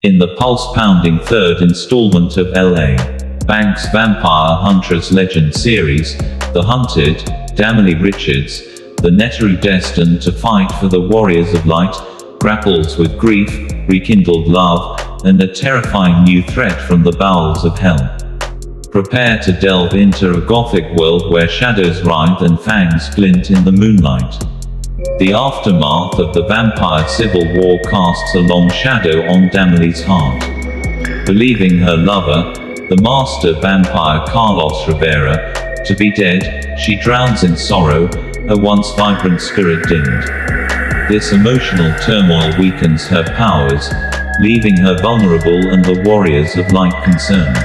In the pulse-pounding third installment of L.A. Bank's Vampire Huntress Legend series, The Hunted, Damali Richards, the Neteru destined to fight for the Warriors of Light, grapples with grief, rekindled love, and a terrifying new threat from the bowels of hell. Prepare to delve into a gothic world where shadows writhe and fangs glint in the moonlight. The aftermath of the vampire civil war casts a long shadow on Damali's heart. Believing her lover, the master vampire Carlos Rivera, to be dead, she drowns in sorrow, her once vibrant spirit dimmed. This emotional turmoil weakens her powers, leaving her vulnerable and the Warriors of Light concerned.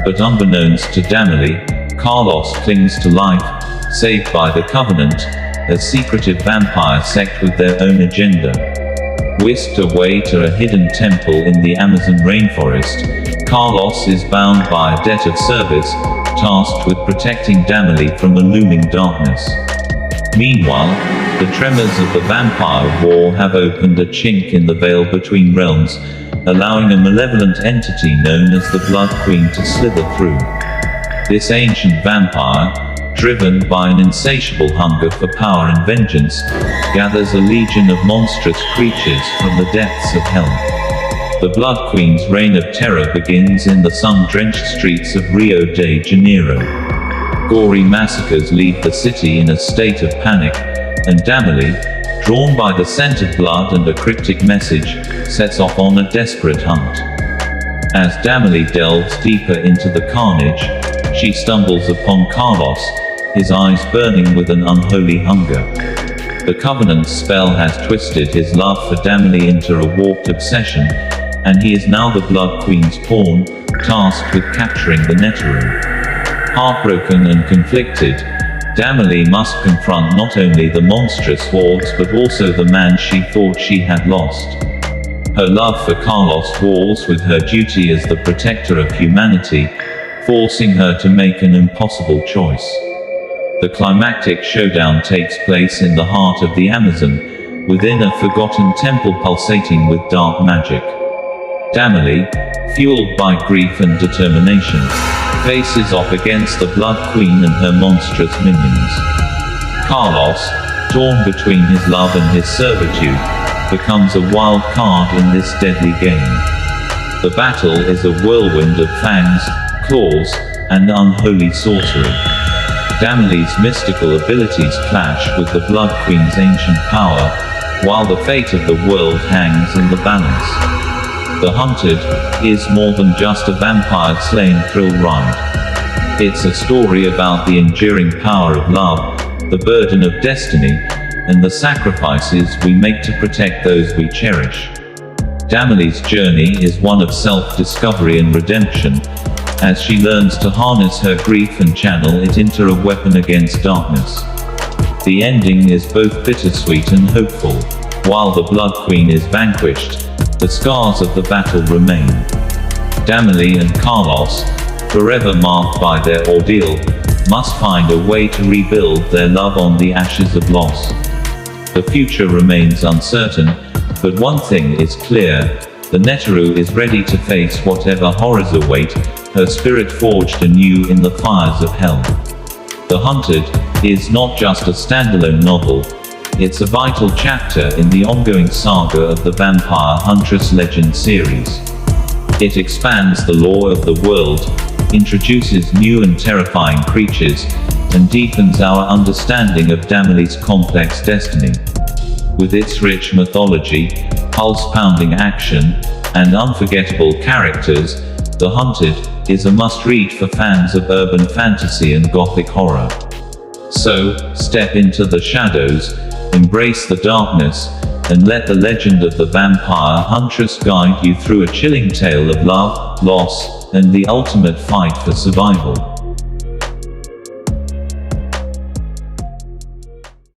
But unbeknownst to Damali, Carlos clings to life, saved by the Covenant, a secretive vampire sect with their own agenda. Whisked away to a hidden temple in the Amazon rainforest, Carlos is bound by a debt of service, tasked with protecting Damali from a looming darkness. Meanwhile, the tremors of the vampire war have opened a chink in the veil between realms, allowing a malevolent entity known as the Blood Queen to slither through. This ancient vampire, driven by an insatiable hunger for power and vengeance, gathers a legion of monstrous creatures from the depths of hell. The Blood Queen's reign of terror begins in the sun-drenched streets of Rio de Janeiro. Gory massacres leave the city in a state of panic, and Damali, drawn by the scent of blood and a cryptic message, sets off on a desperate hunt. As Damali delves deeper into the carnage, she stumbles upon Carlos, his eyes burning with an unholy hunger. The Covenant's spell has twisted his love for Damali into a warped obsession, and he is now the Blood Queen's pawn, tasked with capturing the Neteru. Heartbroken and conflicted, Damali must confront not only the monstrous hordes but also the man she thought she had lost. Her love for Carlos wars with her duty as the protector of humanity, forcing her to make an impossible choice. The climactic showdown takes place in the heart of the Amazon, within a forgotten temple pulsating with dark magic. Damali, fueled by grief and determination, faces off against the Blood Queen and her monstrous minions. Carlos, torn between his love and his servitude, becomes a wild card in this deadly game. The battle is a whirlwind of fangs, claws, and unholy sorcery. Damali's mystical abilities clash with the Blood Queen's ancient power, while the fate of the world hangs in the balance. The Hunted is more than just a vampire-slaying thrill ride. It's a story about the enduring power of love, the burden of destiny, and the sacrifices we make to protect those we cherish. Damali's journey is one of self-discovery and redemption, as she learns to harness her grief and channel it into a weapon against darkness. The ending is both bittersweet and hopeful. While the Blood Queen is vanquished, the scars of the battle remain. Damali and Carlos, forever marked by their ordeal, must find a way to rebuild their love on the ashes of loss. The future remains uncertain, but one thing is clear: the Neteru is ready to face whatever horrors await, her spirit forged anew in the fires of hell. The Hunted is not just a standalone novel, it's a vital chapter in the ongoing saga of the Vampire Huntress Legend series. It expands the lore of the world, introduces new and terrifying creatures, and deepens our understanding of Damali's complex destiny. With its rich mythology, pulse-pounding action, and unforgettable characters, The Hunted is a must-read for fans of urban fantasy and gothic horror. So, step into the shadows, embrace the darkness, and let the legend of the Vampire Huntress guide you through a chilling tale of love, loss, and the ultimate fight for survival.